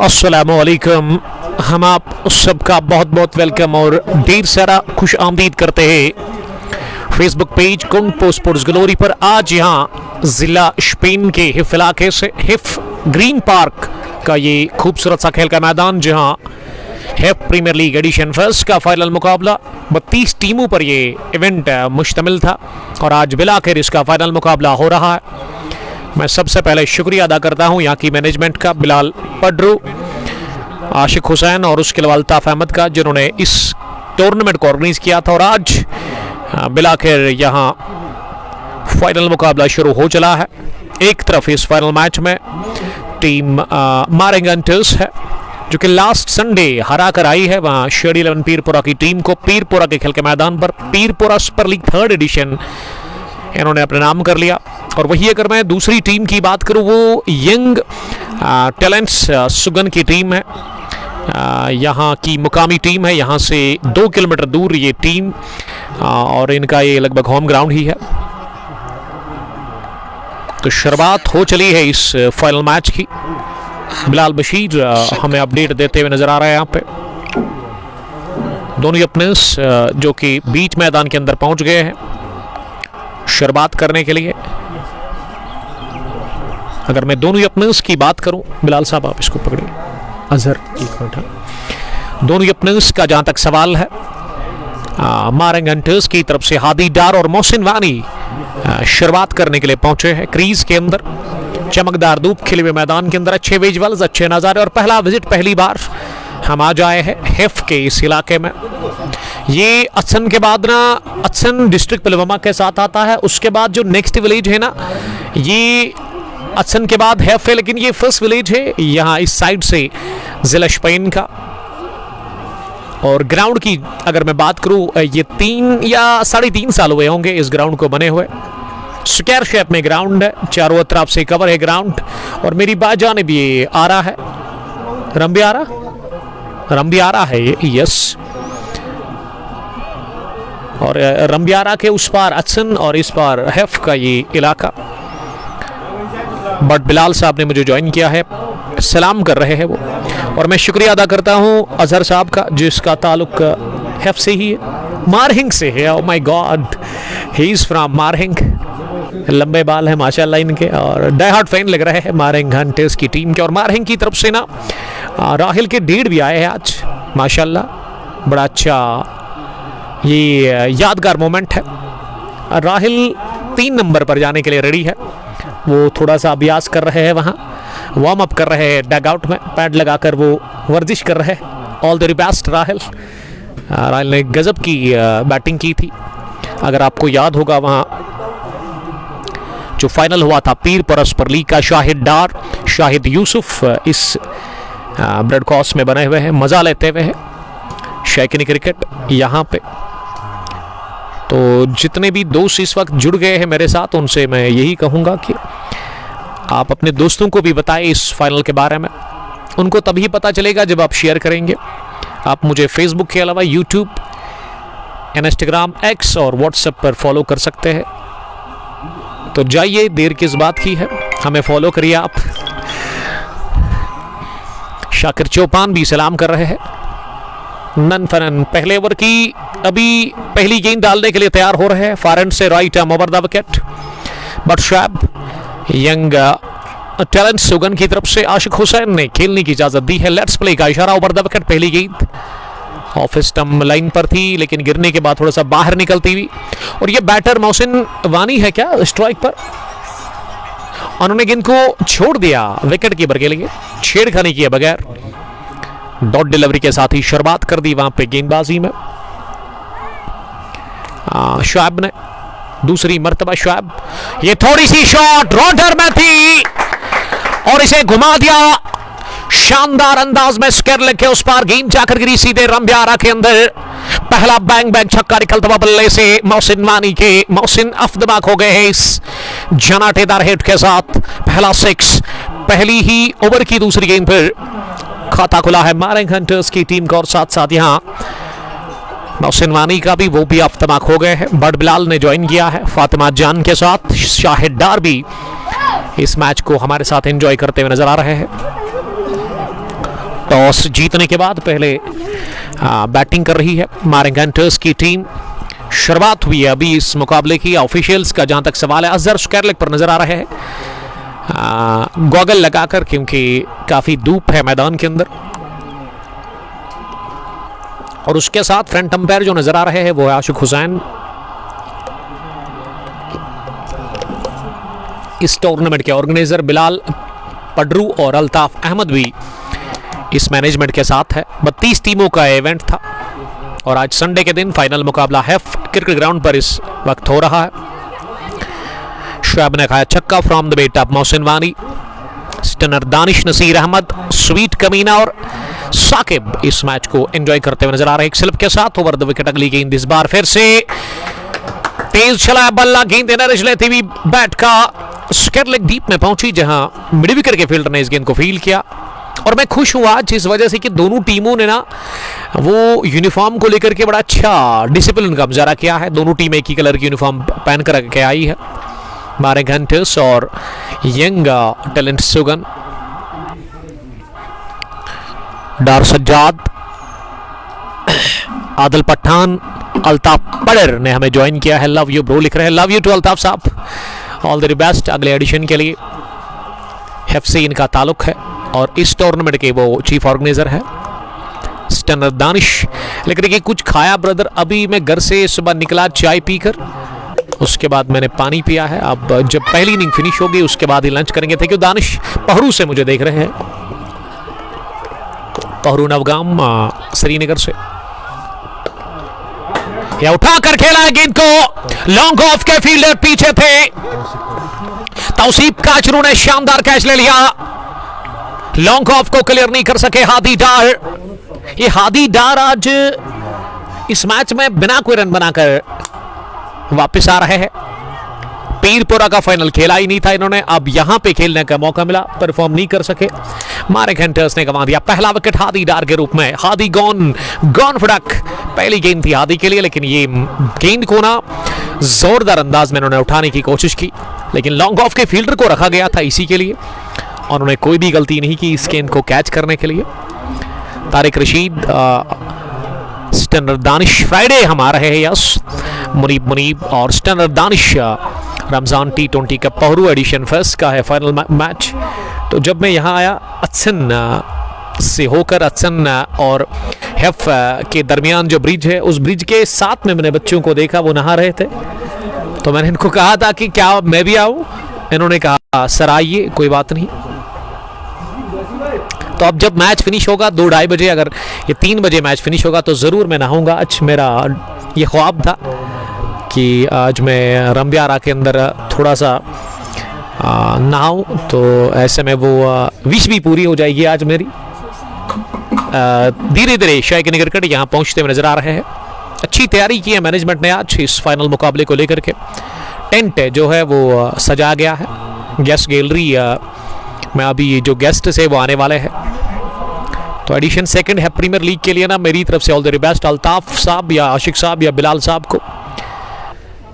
अस्सलामुअलैकुम। हम आप सबका बहुत बहुत वेलकम और ढेर सारा खुश आमदीद करते हैं Facebook page kung sports glory पर। आज यहाँ ज़िला स्पेन के हिफ इलाके से हिफ ग्रीन पार्क का ये खूबसूरत सा खेल का मैदान, जहाँ हिफ प्रीमियर लीग एडिशन फर्स्ट का फाइनल मुकाबला 32 टीमों पर ये इवेंट मुश्तमिल था और आज बिलाखिर इसका फाइनल मुकाबला हो रहा है। मैं सबसे पहले शुक्रिया अदा करता हूँ यहाँ की मैनेजमेंट का, बिलाल पड्रू, आशिक हुसैन और उसके अलावा अल्ताफ अहमद का, जिन्होंने इस टूर्नामेंट को ऑर्गेनाइज किया था। और आज बिलाखिर यहाँ फाइनल मुकाबला शुरू हो चला है। एक तरफ इस फाइनल मैच में टीम मारेंग हंटर्स है, जो कि लास्ट संडे हरा कर आई है वहाँ शेडी 11 पीरपुरा की टीम को, पीरपुरा के खेल के मैदान पर। Pirpura super league 3rd addition इन्होंने अपने नाम कर लिया। और वही अगर मैं दूसरी टीम की बात करूँ, वो यंग टैलेंट्स सुगन की टीम है। यहाँ की मुकामी टीम है, यहाँ से 2 किलोमीटर दूर ये टीम, और इनका ये लगभग होम ग्राउंड ही है। तो शुरुआत हो चली है इस फाइनल मैच की। बिलाल बशीर हमें अपडेट देते हुए नजर आ रहा है यहाँ पे। दोनों ओपनर्स जो कि बीच मैदान के अंदर पहुंच गए हैं शुरुआत करने के लिए। अगर मैं दोनों ओपनर्स की बात करूं, बिलाल साहब आप इसको पकड़िए, अजहर एक मिनट। दोनों ओपनर्स का जहां तक सवाल है, मारेंग हंटर्स की तरफ से हादी डार और मोहसिन वानी शुरुआत करने के लिए पहुंचे हैं क्रीज के अंदर। चमकदार धूप खिले हुए मैदान के अंदर, अच्छे विजुअल्स, अच्छे नज़ारे और पहला विजिट, पहली बार हम आ जाए हैं हिफ के इस इलाके में। ये अचन के बाद ना, अचन डिस्ट्रिक्ट पुलवामा के साथ आता है। उसके बाद जो नेक्स्ट विलेज है ना, ये अचन के बाद हिफ है, लेकिन ये फर्स्ट विलेज है यहाँ इस साइड से जिला स्पेन का। और ग्राउंड की अगर मैं बात करूँ, ये 3 या 3.5 साल हुए होंगे इस ग्राउंड को बने हुए। स्क्वायर शेप में ग्राउंड है, चारों तरफ से कवर है ग्राउंड। और मेरी बात जाने भी ये आ रहा है, रंबियारा है ये, यस। और रंबियारा के उस पार अचन और इस पार हिफ का ये इलाका। बट बिलाल साहब ने मुझे ज्वाइन किया है, सलाम कर रहे हैं वो, और मैं शुक्रिया अदा करता हूँ अजहर साहब का, जिसका ताल्लुक हिफ से ही है, मारहिंग से है। Oh my God, he is from मारहिंग। लंबे बाल है माशाल्लाह इनके, और डाई हार्ड फैन लग रहे हैं मारेंग हंटर्स की टीम के। और मारहिंग की तरफ से ना राहिल के डेढ़ भी आए हैं आज माशाल्लाह। बड़ा अच्छा ये यादगार मोमेंट है। राहिल 3 नंबर पर जाने के लिए रेडी है। वो थोड़ा सा अभ्यास कर रहे हैं, वहाँ वार्म अप कर रहे हैं डग आउट में, पैड लगाकर वो वर्जिश कर रहे हैं। All the best Rahil. Rahil ने गजब की बैटिंग की थी। अगर आपको याद होगा, वहाँ जो फाइनल हुआ था पीरपुरा सुपर लीग का, शाहिद डार, शाहिद यूसुफ इस ब्रॉडकास्ट में बने हुए हैं, मज़ा लेते हुए हैं शौकीन क्रिकेट यहाँ पे। तो जितने भी दोस्त इस वक्त जुड़ गए हैं मेरे साथ, उनसे मैं यही कहूँगा कि आप अपने दोस्तों को भी बताएं इस फाइनल के बारे में। उनको तभी पता चलेगा जब आप शेयर करेंगे। आप मुझे फेसबुक के अलावा यूट्यूब, इंस्टाग्राम, एक्स और व्हाट्सएप पर फॉलो कर सकते हैं। तो जाइए, देर किस बात की है, हमें फॉलो करिए आप। शाकिर चौपान भी सलाम कर रहे हैं। नन फनन पहले ओवर की अभी पहली गेंद डालने के लिए तैयार हो रहे हैं। फारेंड से right arm over the wicket, but शैब यंग टैलेंट सुगन की तरफ से आशिक हुसैन ने खेलने की इजाजत दी है। लेट्स प्ले का इशारा, ओवर द विकेट पहली गेंद ऑफ स्टंप लाइन पर थी, लेकिन गिरने के बाद थोड़ा सा बाहर निकलती हुई। और ये बैटर मोहसिन वानी है क्या स्ट्राइक पर, उन्होंने गेंद को छोड़ दिया विकेट कीपर के लिए, छेड़खानी किए बगैर डॉट डिलीवरी के साथ ही शुरुआत कर दी वहां पे गेंदबाजी में। शुएब ने दूसरी मर्तबा, शुएब ये थोड़ी सी शॉट रॉडर में थी और इसे घुमा दिया शानदार अंदाज में, स्क्वायर लेके उस पार गेंद जाकर गिरी सीधे रंबियारा के अंदर। पहला बैंग बैंग छक्का निकलता हुआ बल्ले से मोहसिन वानी के, मोहसिन अफदबाक हो गए हैं इस जनाटेदार हिट के साथ। पहला 6 पहली ही ओवर की दूसरी गेंद पर खाता खुला है मारेंग हंटर्स की टीम का। और साथ साथ यहाँ मोहसिन वानी का भी, वो भी अफ्तबाक हो गए हैं। बड बिलाल ने ज्वाइन किया है फातिमा जान के साथ। शाहिद डार भी इस मैच को हमारे साथ एंजॉय करते हुए नजर आ रहे हैं। टॉस जीतने के बाद पहले बैटिंग कर रही है मारिंग हंटर्स की टीम। शुरुआत हुई है अभी इस मुकाबले की। ऑफिशियल्स का जहां तक सवाल है, अजहर स्कैरलेग पर नजर आ रहे हैं गॉगल लगाकर, क्योंकि काफी धूप है मैदान के अंदर। और उसके साथ फ्रंट अंपायर जो नजर आ रहे हैं वो है आशिक हुसैन। इस टूर्नामेंट के ऑर्गेनाइजर बिलाल पडरू और अल्ताफ अहमद भी इस मैनेजमेंट के साथ है। 32 टीमों का इवेंट था और आज संडे के दिन फाइनल मुकाबला हेफ क्रिकेट ग्राउंड पर इस वक्त हो रहा है। शुएब ने खाया छक्का from the bat of Mohsin Wani. Spinner Danish Nasir Ahmed, sweet कमीना और साकिब इस मैच को एंजॉय करते हुए नजर आ रहे हैं। एक स्लिप के साथ ओवर द विकेट। अगली गेंद इस बार फिर से तेज चला बल्ला, गेंद एनर्ज लेती हुई बैट का स्कैरलेग डीप में पहुंची, जहां मिड विकेट के फील्डर ने इस गेंद को फील्ड किया। और मैं खुश हूं आज इस वजह से कि दोनों टीमों ने ना वो यूनिफॉर्म को लेकर के बड़ा अच्छा डिसिप्लिन का मुजाहरा किया है। दोनों टीम एक ही कलर की यूनिफॉर्म पहन कर के आई है, मारिंग हंटर्स और यंग टैलेंट सुगन। डार सज्जाद, आदिल पठान, अल्ताफ पडर ने हमें ज्वाइन किया है। लव यू ब्रो लिख रहे हैं। लव यू टू अल्ताफ साहब, ऑल द बेस्ट अगले एडिशन के लिए। एफसी इनका ताल्लुक है और इस टूर्नामेंट के वो चीफ ऑर्गेनाइजर है। स्टनर दानिश लिख रहे कि कुछ खाया ब्रदर, अभी मैं घर से सुबह निकला चाय पीकर, उसके बाद मैंने पानी पिया है। अब जब पहली इनिंग फिनिश होगी उसके बाद ही लंच करेंगे। Thank you Danish. पहरू से मुझे देख रहे हैं, पहरू नवगाम श्रीनगर से। या उठाकर खेला है गेंद को, लॉन्ग ऑफ के फील्डर पीछे थे। तौसीफ काचरू ने शानदार कैच ले लिया। लॉन्ग ऑफ को क्लियर नहीं कर सके हादी डार। ये हादी डार आज इस मैच में बिना कोई रन बनाकर वापस आ रहे हैं। पीरपुरा का फाइनल खेला ही नहीं था इन्होंने, अब यहां पे खेलने का मौका मिला, परफॉर्म नहीं कर सके। मारिंग हंटर्स ने गंवा दिया पहला विकेट हादी डार के रूप में। हादी गॉन फड़क पहली गेंद थी हादी के लिए, लेकिन ये गेंद को ना जोरदार अंदाज में इन्होंने उठाने की कोशिश की, लेकिन लॉन्ग ऑफ के फील्डर को रखा गया था इसी के लिए। और उन्होंने कोई भी गलती नहीं की इस गेंद को कैच करने के लिए। तारिक रशीद, स्टनर दानिश, फ्राइडे हम आ रहे हैं यस, मुनीब और स्टनर दानिश। रमजान T20 का पहरू एडिशन फर्स्ट का है फाइनल मैच। तो जब मैं यहाँ आया अत्सन से होकर, अत्सन और हेफ के दरमियान जो ब्रिज है, उस ब्रिज के साथ में मैंने बच्चों को देखा, वो नहा रहे थे। तो मैंने इनको कहा था कि क्या मैं भी आऊँ, इन्होंने कहा सर आइए, कोई बात नहीं। तो अब जब मैच फिनिश होगा 2-2:30 बजे, अगर ये 3 बजे मैच फिनिश होगा तो ज़रूर मैं नहाऊंगा। आज मेरा ये ख्वाब था कि आज मैं रंबियारा के अंदर थोड़ा सा नहाऊं, तो ऐसे में वो विश भी पूरी हो जाएगी आज मेरी। धीरे धीरे शायक क्रिकेट यहाँ पहुँचते हुए नजर आ रहे हैं। अच्छी तैयारी की है मैनेजमेंट ने आज इस फाइनल मुकाबले को लेकर के। टेंट जो है वो सजा गया है, गेस्ट गैलरी में अभी जो गेस्ट है वो आने वाले हैं। तो एडिशन सेकंड है प्रीमियर लीग के लिए ना, मेरी तरफ से ऑल द बेस्ट। अल्ताफ साहब या आशिक साहब या बिलाल साहब को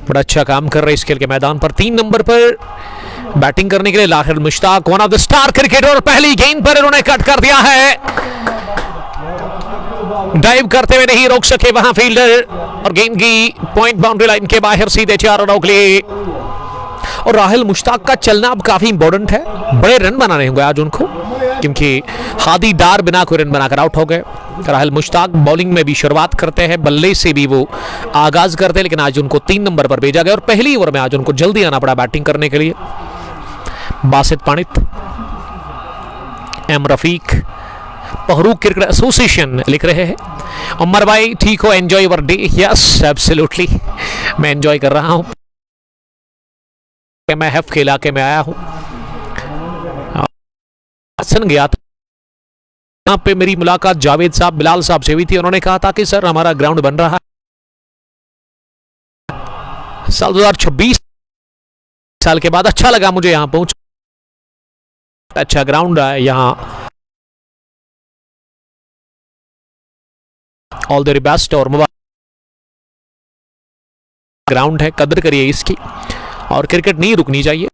बड़ा अच्छा काम कर रहे हैं इस खेल के मैदान पर। 3 नंबर पर बैटिंग करने के लिए Lahir Mushtaq, one of the star cricketer, और पहली गेंद पर इन्होंने कट कर दिया है। डाइव करते हुए नहीं रोक सके वहां फील्डर, और गेंद की पॉइंट बाउंड्री लाइन के बाहर सीधे 4 रनों के लिए। और राहिल मुश्ताक का चलना अब काफी इंपॉर्टेंट है, बड़े रन बनाने होंगे आज उनको, क्योंकि हादी डार बिना कोई रन बनाकर आउट हो गए। राहिल मुश्ताक बॉलिंग में भी शुरुआत करते हैं, बल्ले से भी वो आगाज करते हैं, लेकिन आज उनको 3 नंबर पर भेजा गया और पहली ओवर में आज उनको जल्दी आना पड़ा बैटिंग करने के लिए। बासित पानित, एम रफीक, पहरू क्रिकेट एसोसिएशन लिख रहे हैं उमर भाई ठीक हो, enjoy your day. Yes absolutely, मैं एंजॉय कर रहा हूं। मैं हेफ के इलाके में आया हूं, हसन गया था, यहाँ पे मेरी मुलाकात जावेद साहब बिलाल साहब से हुई थी। उन्होंने कहा था कि सर हमारा ग्राउंड बन रहा है, साल 2026 साल के बाद अच्छा लगा मुझे यहाँ पहुंच, अच्छा ग्राउंड है यहाँ, ऑल द बेस्ट। और ग्राउंड है, कदर करिए इसकी, और क्रिकेट नहीं रुकनी चाहिए।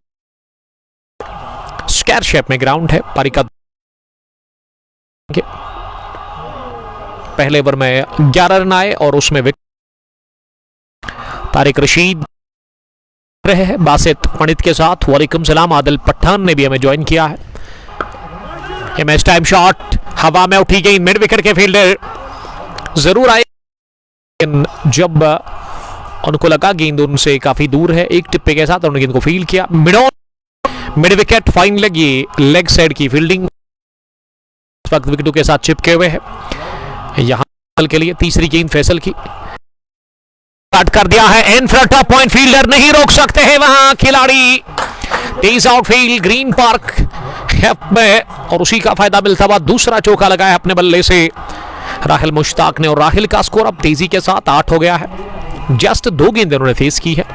स्क्वायर शेप में ग्राउंड है। पारी का पहले ओवर में 11 रन आए और उसमें तारिक रशीद रहे हैं बासित पंडित के साथ। वालेकुम सलाम। आदिल पठान ने भी हमें ज्वाइन किया है। ये मैच टाइम शॉट हवा में उठी गई, मिड विकेट के फील्डर जरूर आए, लेकिन जब उनको लगा गेंद उनसे काफी दूर है, एक टिप्पे के साथ उन्होंने गेंद को फील किया। मिड विकेट फाइन लेग, ये लेग साइड की फील्डिंग इस वक्त विकेटों के साथ चिपके हुए है। यहां के लिए तीसरी गेंद फैसल की काट कर दिया है। In front of point fielder नहीं रोक सकते हैं वहां खिलाड़ी। तेज आउटफील्ड ग्रीन पार्क में और उसी का फायदा मिलता हुआ दूसरा चौका लगाया अपने बल्ले से राहिल मुश्ताक ने। और राहिल का स्कोर अब तेजी के साथ 8 हो गया है। जस्ट 2 गेंद उन्होंने फेस की है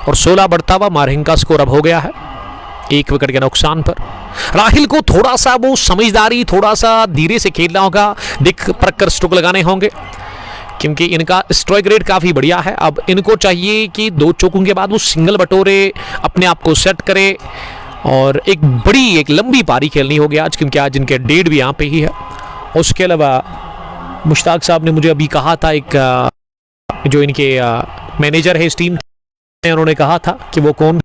और 16 बढ़ता हुआ मारहिंग का स्कोर अब हो गया है 1 विकेट के नुकसान पर। राहिल को थोड़ा सा वो समझदारी, थोड़ा सा धीरे से खेलना होगा, दिख परख कर स्ट्रोक लगाने होंगे, क्योंकि इनका स्ट्राइक रेट काफी बढ़िया है। अब इनको चाहिए कि 2 चौकों के बाद वो सिंगल बटोरे, अपने आप को सेट करे और एक लंबी पारी खेलनी होगी आज, क्योंकि आज इनके डेट भी यहाँ पे ही है। उसके अलावा मुश्ताक साहब ने मुझे अभी कहा था, एक जो इनके मैनेजर है इस टीम, उन्होंने कहा था कि वो कौन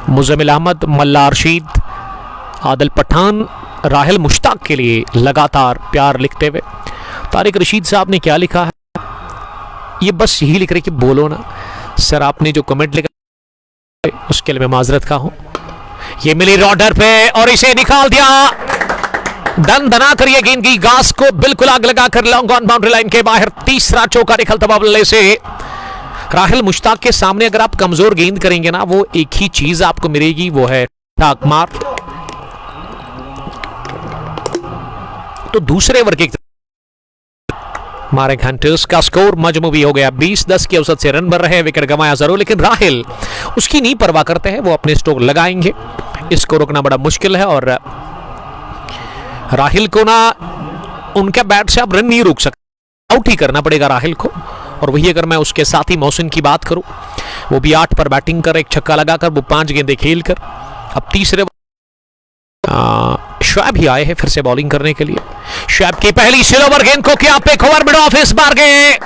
मुजम्मिल अहमद, मल्ला रशीद, आदिल पठान, राहिल मुश्ताक के लिए लगातार प्यार लिखते हुए। तारिक रशीद साहब ने क्या लिखा है, ये बस यही लिख रहे कि बोलो ना सर, आपने जो कमेंट लिखा उसके लिए मैं माजरत का हूं। ये मिली रॉडर पे और इसे निकाल दिया, दन दना कर ये गेंद की घास को बिल्कुल आग लगाकर लॉन्ग ऑन बाउंड्री लाइन के बाहर तीसरा चौका निकलता बल्ले से। राहिल मुश्ताक के सामने अगर आप कमजोर गेंद करेंगे ना, वो एक ही चीज आपको मिलेगी, वो है ठाक मार। तो दूसरे ओवर के मारे हंटर्स का स्कोर मजमूवी हो गया 20-10 के औसत से रन बन रहे हैं। विकेट गंवाया जरूर, लेकिन राहिल उसकी नहीं परवाह करते हैं, वो अपने स्ट्रोक लगाएंगे। इसको रोकना बड़ा मुश्किल है और राहिल को ना उनके बैट से आप रन नहीं रोक सकते, आउट ही करना पड़ेगा राहिल को। और वही अगर मैं उसके साथी मोहसिन की बात करूं, वो भी 8 पर बैटिंग कर, एक छक्का लगाकर वो 5 गेंदें खेलकर अब तीसरे शुएब ही आए हैं फिर से बॉलिंग करने के लिए। शुएब की पहली स्लोवर गेंद को किया पिक, ओवर मिड ऑफ इस बार गए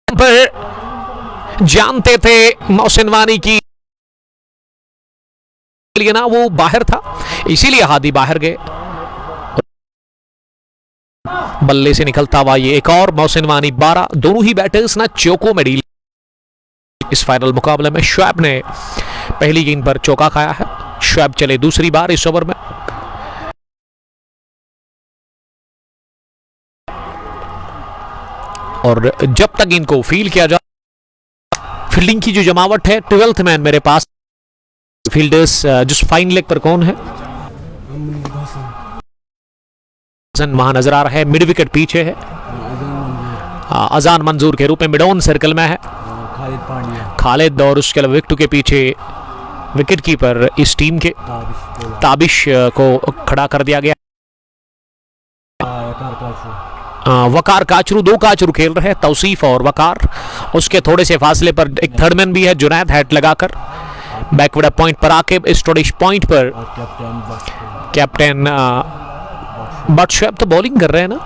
पर जानते थे मोहसिन वानी की लिए ना वो बाहर था, इसीलिए हादी बाहर गए। बल्ले से निकलता हुआ ये एक और मोहसिन वानी 12, दोनों ही बैटर्स ना चौकों में डील इस फाइनल मुकाबले में। शुएब ने पहली गेंद पर चौका खाया है। शुएब चले दूसरी बार इस ओवर में। और जब तक इनको फील किया जाए, फील्डिंग की जो जमावट है, 12th मैन मेरे पास फील्डर्स जिस फाइन लेग पर कौन है, वहां नजर आ रहा है। मिड विकेट पीछे है, अजान मंजूर के रूप में मिड ऑन सर्कल में है खालिद, और उसके अलावा विकेट के पीछे विकेट कीपर इस टीम के ताबिश को खड़ा कर दिया गया। वकार काचरू, 2 काचरू खेल रहे हैं, तौसीफ और वकार। उसके थोड़े से फासले पर एक थर्ड मैन भी है, जुनैद हैट लगाकर बैकवर्ड पॉइंट पर आके स्टोरेज पॉइंट पर कैप्टन बट शुएब तो बॉलिंग कर रहे हैं ना,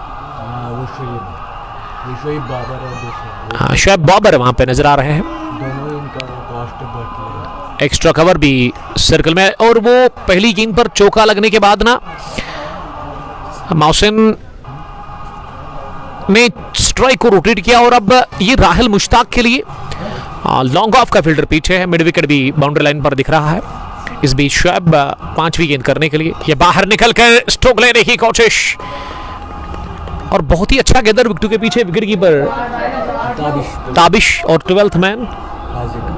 शुएब बाबर वहां पे नजर आ रहे हैं। एक्स्ट्रा कवर भी सर्कल में, और वो पहली गेंद पर चौका लगने के बाद ना मोहसिन ने स्ट्राइक को रोटेट किया और अब ये राहिल मुश्ताक के लिए लॉन्ग ऑफ का फील्डर पीछे है। मिड विकेट भी बाउंड्री लाइन पर दिख रहा है। इस बीच शुएब 5वीं गेंद करने के लिए ये बाहर निकलकर स्ट्रोक लेने की कोशिश, और बहुत ही अच्छा गेंदर विकेट के पीछे विकेट कीपर ताबिश और 12th मैन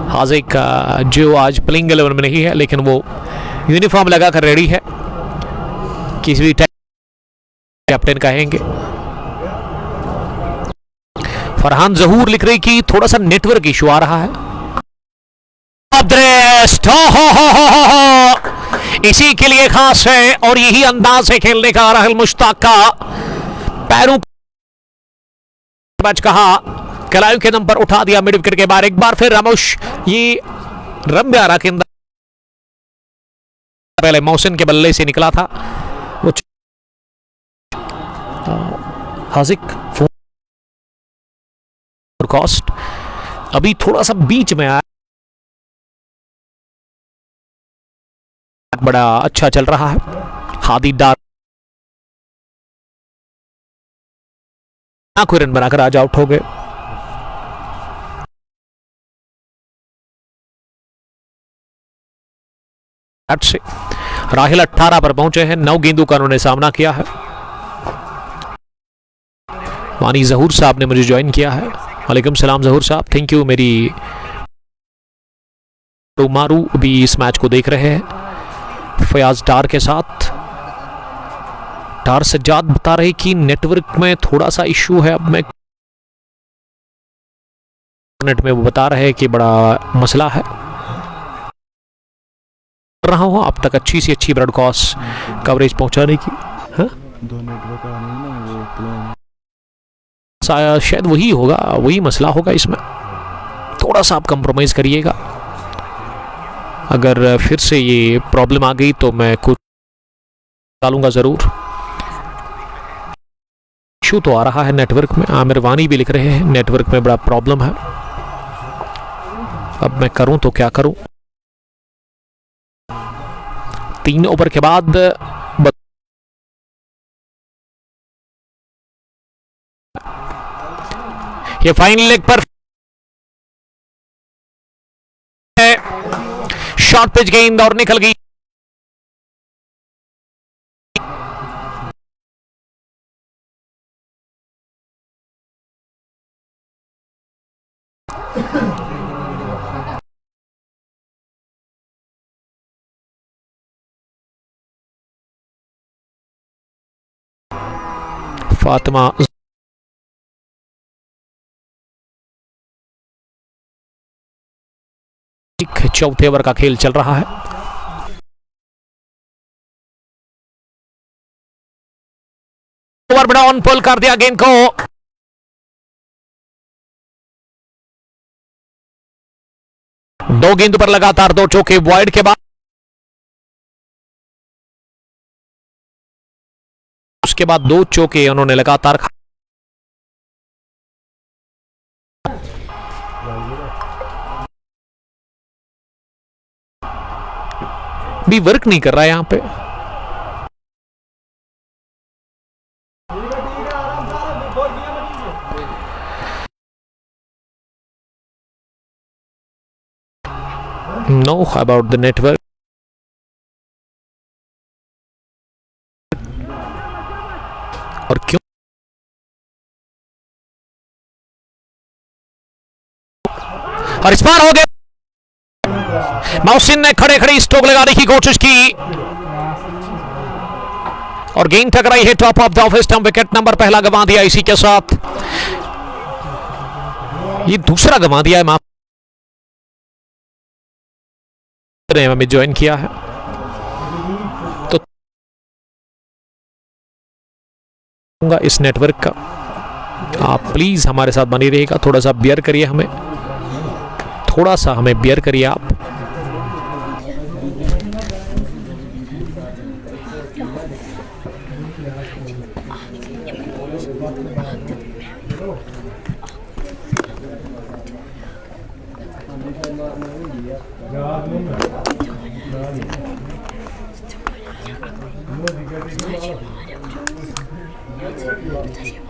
हाजिक जो आज प्लेइंग 11 में नहीं है, लेकिन वो यूनिफॉर्म लगाकर रेडी है, किसी भी कैप्टन कहेंगे। फरहान जहूर लिख रही कि थोड़ा सा नेटवर्क इशू आ रहा है। इसी के लिए खास है और यही अंदाज है खेलने का राहिल मुश्ताक का। पैरों मैच कहा, कलायु के दम पर उठा दिया मिड विकेट के बाहर। एक बार फिर रामोश, ये रम्यारा के अंदर पहले मोहसिन के बल्ले से निकला था वो हाजिक कॉस्ट, अभी थोड़ा सा बीच में आया, बड़ा अच्छा चल रहा है। हादी डार कोई रन बनाकर आज आउट हो गए। से राहिल 18 पर पहुंचे हैं, 9 गेंदों का उन्होंने सामना किया है। वानी जहूर साहब ने मुझे ज्वाइन किया है, वालेकुम सलाम जहूर साहब, थैंक यू। मेरी मारू भी इस मैच को देख रहे हैं फयाज डार के साथ। डार सज्जाद बता रहे कि नेटवर्क में थोड़ा सा इशू है। अब मैं नेट में वो बता रहे हैं कि बड़ा मसला है। रहा हूं आप तक अच्छी सी अच्छी ब्रॉडकास्ट कवरेज पहुंचाने की। हाँ? शायद वही होगा, वही मसला होगा इसमें। थोड़ा सा आप कंप्रोमाइज करिएगा। अगर फिर से ये प्रॉब्लम आ गई तो मैं कुछ डालूंगा जरूर। इशू तो आ रहा है नेटवर्क में, आमिर वानी भी लिख रहे हैं नेटवर्क में बड़ा प्रॉब्लम है। अब मैं करूं तो क्या करूं। 3 ओवर के बाद ये फाइनल लेग पर शॉर्ट पिच गेंद और निकल गई। फातिमा चौथे ओवर का खेल चल रहा है। ओवर बड़ा ऑन पुल कर दिया गेंद को। दो गेंद पर लगातार 2 चौके वाइड के बाद उसके बाद 2 चौके उन्होंने लगातार भी वर्क नहीं कर रहा है यहां पे। Know about the network. और क्यों और इस बार हो गया। मोहसिन ने खड़े खड़े स्ट्रोक लगाने की कोशिश की और गेंद टकराई है top of the off stump. Wicket number पहला गंवा दिया इसी के साथ। ये दूसरा गंवा दिया है। माफ हमें ज्वाइन किया है तो इस नेटवर्क का आप प्लीज हमारे साथ बने रहिएगा। थोड़ा सा बियर करिए, हमें थोड़ा सा हमें बियर करिए आप। 다시